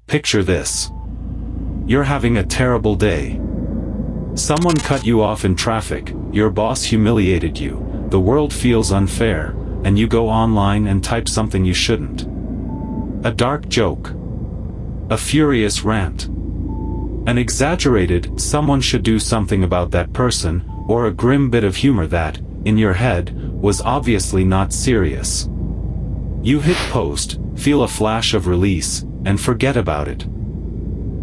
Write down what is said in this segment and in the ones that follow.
Picture this. You're having a terrible day. Someone cut you off in traffic, your boss humiliated you, the world feels unfair, and you go online and type something you shouldn't. A dark joke. A furious rant. An exaggerated, someone should do something about that person, or a grim bit of humor that, in your head, was obviously not serious. You hit post, feel a flash of release, and forget about it.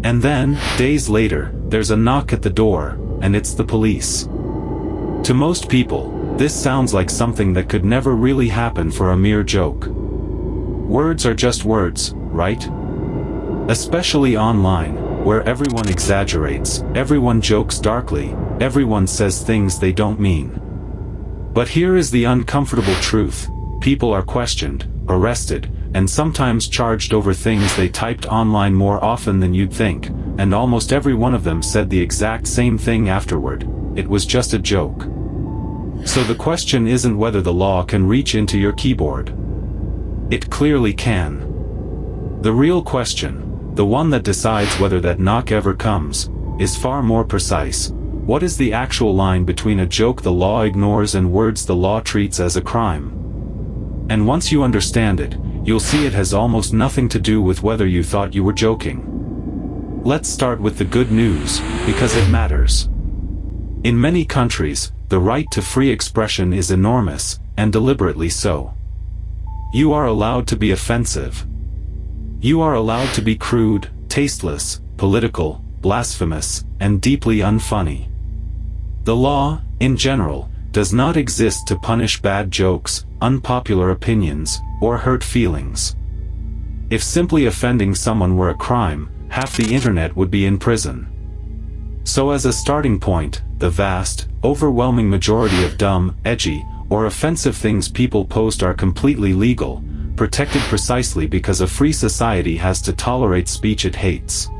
And then, days later, there's a knock at the door, and it's the police. To most people, this sounds like something that could never really happen for a mere joke. Words are just words, right? Especially online, where everyone exaggerates, everyone jokes darkly, everyone says things they don't mean. But here is the uncomfortable truth: people are questioned, arrested, and sometimes charged over things they typed online more often than you'd think, and almost every one of them said the exact same thing afterward: it was just a joke. So the question isn't whether the law can reach into your keyboard. It clearly can. The real question, the one that decides whether that knock ever comes, is far more precise. What is the actual line between a joke the law ignores and words the law treats as a crime? And once you understand it, you'll see it has almost nothing to do with whether you thought you were joking. Let's start with the good news, because it matters. In many countries, the right to free expression is enormous, and deliberately so. You are allowed to be offensive. You are allowed to be crude, tasteless, political, blasphemous, and deeply unfunny. The law, in general, does not exist to punish bad jokes, unpopular opinions, or hurt feelings. If simply offending someone were a crime, half the internet would be in prison. So as a starting point, the vast, overwhelming majority of dumb, edgy, or offensive things people post are completely legal, protected precisely because a free society has to tolerate speech it hates.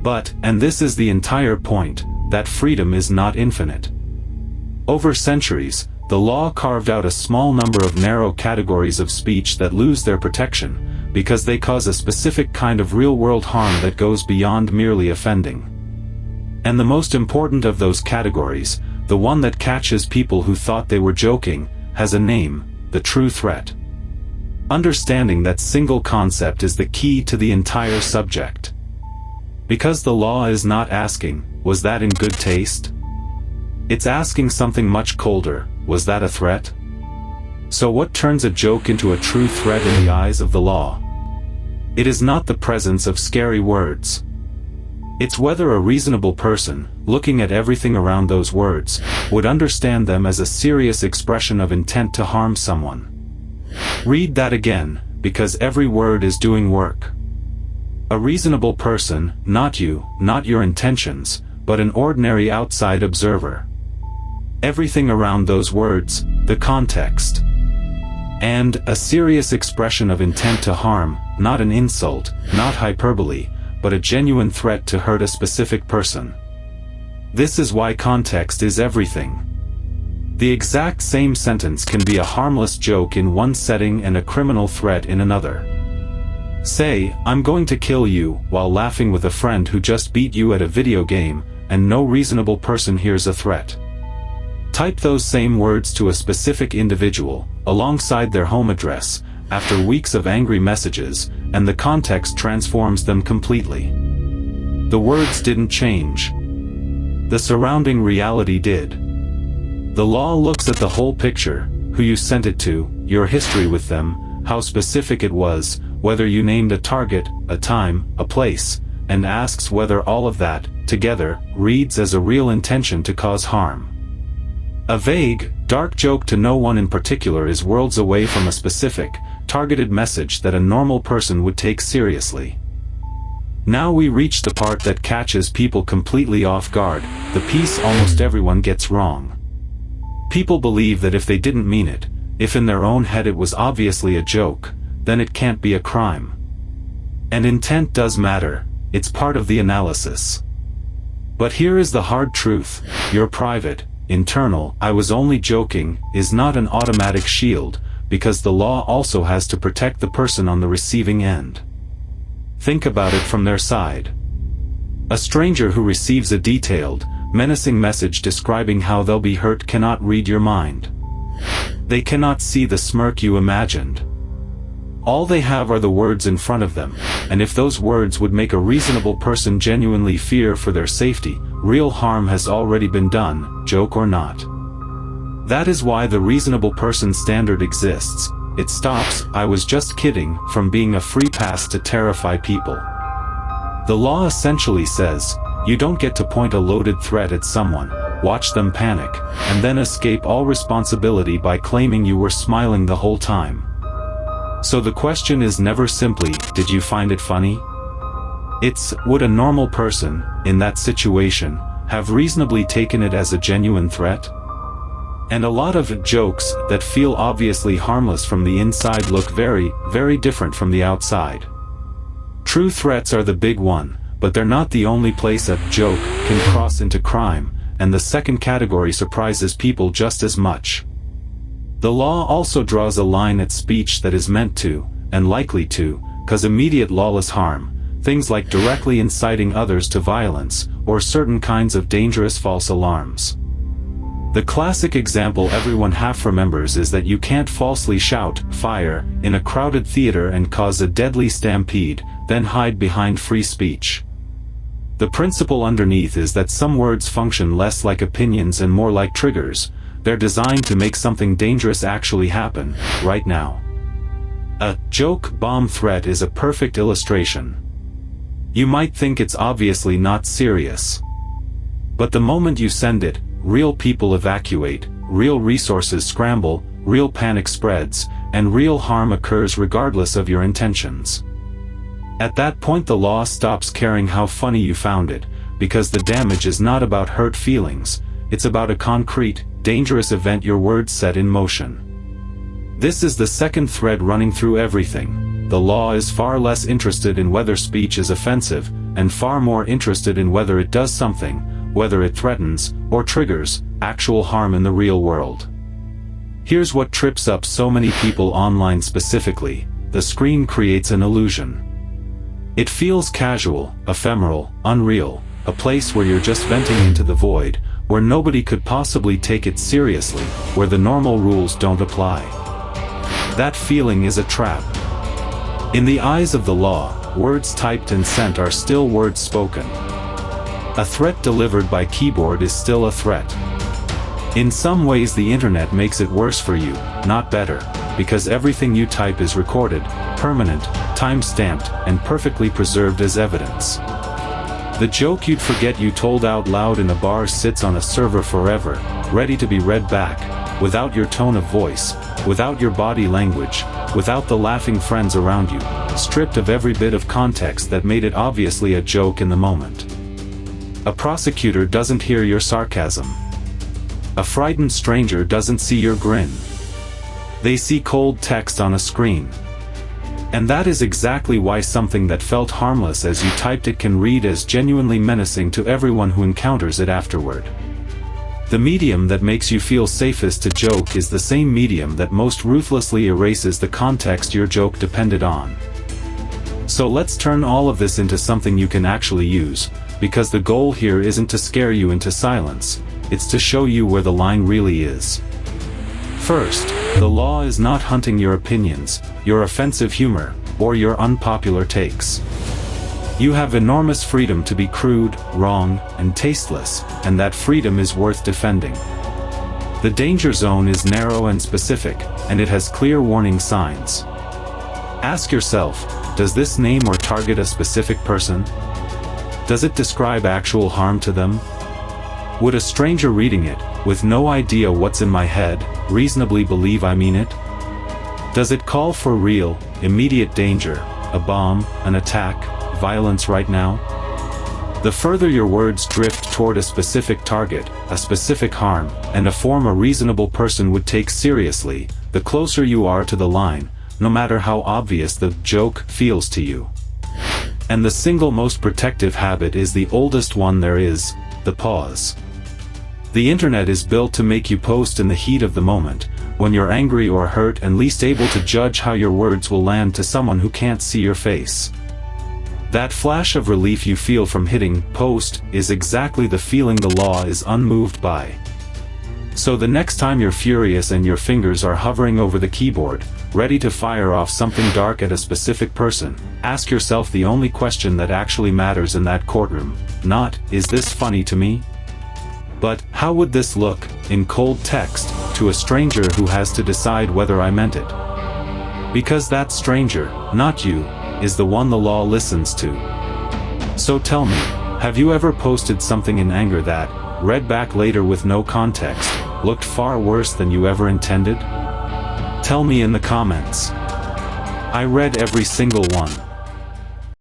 But, and this is the entire point, that freedom is not infinite. Over centuries, the law carved out a small number of narrow categories of speech that lose their protection, because they cause a specific kind of real-world harm that goes beyond merely offending. And the most important of those categories, the one that catches people who thought they were joking, has a name: the true threat. Understanding that single concept is the key to the entire subject. Because the law is not asking, was that in good taste? It's asking something much colder: was that a threat? So what turns a joke into a true threat in the eyes of the law? It is not the presence of scary words. It's whether a reasonable person, looking at everything around those words, would understand them as a serious expression of intent to harm someone. Read that again, because every word is doing work. A reasonable person, not you, not your intentions, but an ordinary outside observer. Everything around those words, the context. And a serious expression of intent to harm, not an insult, not hyperbole, but a genuine threat to hurt a specific person. This is why context is everything. The exact same sentence can be a harmless joke in one setting and a criminal threat in another. Say, "I'm going to kill you," while laughing with a friend who just beat you at a video game, and no reasonable person hears a threat. Type those same words to a specific individual, alongside their home address, after weeks of angry messages, and the context transforms them completely. The words didn't change. The surrounding reality did. The law looks at the whole picture: who you sent it to, your history with them, how specific it was, whether you named a target, a time, a place, and asks whether all of that, together, reads as a real intention to cause harm. A vague, dark joke to no one in particular is worlds away from a specific, targeted message that a normal person would take seriously. Now we reach the part that catches people completely off guard, the piece almost everyone gets wrong. People believe that if they didn't mean it, if in their own head it was obviously a joke, then it can't be a crime. And intent does matter, it's part of the analysis. But here is the hard truth: your private, internal "I was only joking" is not an automatic shield, because the law also has to protect the person on the receiving end. Think about it from their side. A stranger who receives a detailed, menacing message describing how they'll be hurt cannot read your mind. They cannot see the smirk you imagined. All they have are the words in front of them, and if those words would make a reasonable person genuinely fear for their safety, real harm has already been done, joke or not. That is why the reasonable person standard exists. It stops "I was just kidding" from being a free pass to terrify people. The law essentially says, you don't get to point a loaded threat at someone, watch them panic, and then escape all responsibility by claiming you were smiling the whole time. So the question is never simply, did you find it funny? It's, would a normal person, in that situation, have reasonably taken it as a genuine threat? And a lot of jokes that feel obviously harmless from the inside look very, very different from the outside. True threats are the big one, but they're not the only place a joke can cross into crime, and the second category surprises people just as much. The law also draws a line at speech that is meant to, and likely to, cause immediate lawless harm, things like directly inciting others to violence, or certain kinds of dangerous false alarms. The classic example everyone half remembers is that you can't falsely shout, "Fire," in a crowded theater and cause a deadly stampede, then hide behind free speech. The principle underneath is that some words function less like opinions and more like triggers. They're designed to make something dangerous actually happen, right now. A joke bomb threat is a perfect illustration. You might think it's obviously not serious. But the moment you send it, real people evacuate, real resources scramble, real panic spreads, and real harm occurs regardless of your intentions. At that point the law stops caring how funny you found it, because the damage is not about hurt feelings, it's about a concrete, dangerous event your words set in motion. This is the second thread running through everything. The law is far less interested in whether speech is offensive, and far more interested in whether it does something, whether it threatens, or triggers, actual harm in the real world. Here's what trips up so many people online specifically: the screen creates an illusion. It feels casual, ephemeral, unreal, a place where you're just venting into the void, where nobody could possibly take it seriously, where the normal rules don't apply. That feeling is a trap. In the eyes of the law, words typed and sent are still words spoken. A threat delivered by keyboard is still a threat. In some ways the internet makes it worse for you, not better, because everything you type is recorded, permanent, time-stamped, and perfectly preserved as evidence. The joke you'd forget you told out loud in a bar sits on a server forever, ready to be read back, without your tone of voice, without your body language, without the laughing friends around you, stripped of every bit of context that made it obviously a joke in the moment. A prosecutor doesn't hear your sarcasm. A frightened stranger doesn't see your grin. They see cold text on a screen. And that is exactly why something that felt harmless as you typed it can read as genuinely menacing to everyone who encounters it afterward. The medium that makes you feel safest to joke is the same medium that most ruthlessly erases the context your joke depended on. So let's turn all of this into something you can actually use, because the goal here isn't to scare you into silence, it's to show you where the line really is. First, the law is not hunting your opinions, your offensive humor, or your unpopular takes. You have enormous freedom to be crude, wrong, and tasteless, and that freedom is worth defending. The danger zone is narrow and specific, and it has clear warning signs. Ask yourself, does this name or target a specific person? Does it describe actual harm to them? Would a stranger reading it, with no idea what's in my head, reasonably believe I mean it? Does it call for real, immediate danger, a bomb, an attack, violence right now? The further your words drift toward a specific target, a specific harm, and a form a reasonable person would take seriously, the closer you are to the line, no matter how obvious the joke feels to you. And the single most protective habit is the oldest one there is, the pause. The internet is built to make you post in the heat of the moment, when you're angry or hurt and least able to judge how your words will land to someone who can't see your face. That flash of relief you feel from hitting post is exactly the feeling the law is unmoved by. So the next time you're furious and your fingers are hovering over the keyboard, ready to fire off something dark at a specific person, ask yourself the only question that actually matters in that courtroom, not, "Is this funny to me?" but, "How would this look, in cold text, to a stranger who has to decide whether I meant it?" Because that stranger, not you, is the one the law listens to. So tell me, have you ever posted something in anger that, read back later with no context, looked far worse than you ever intended? Tell me in the comments. I read every single one.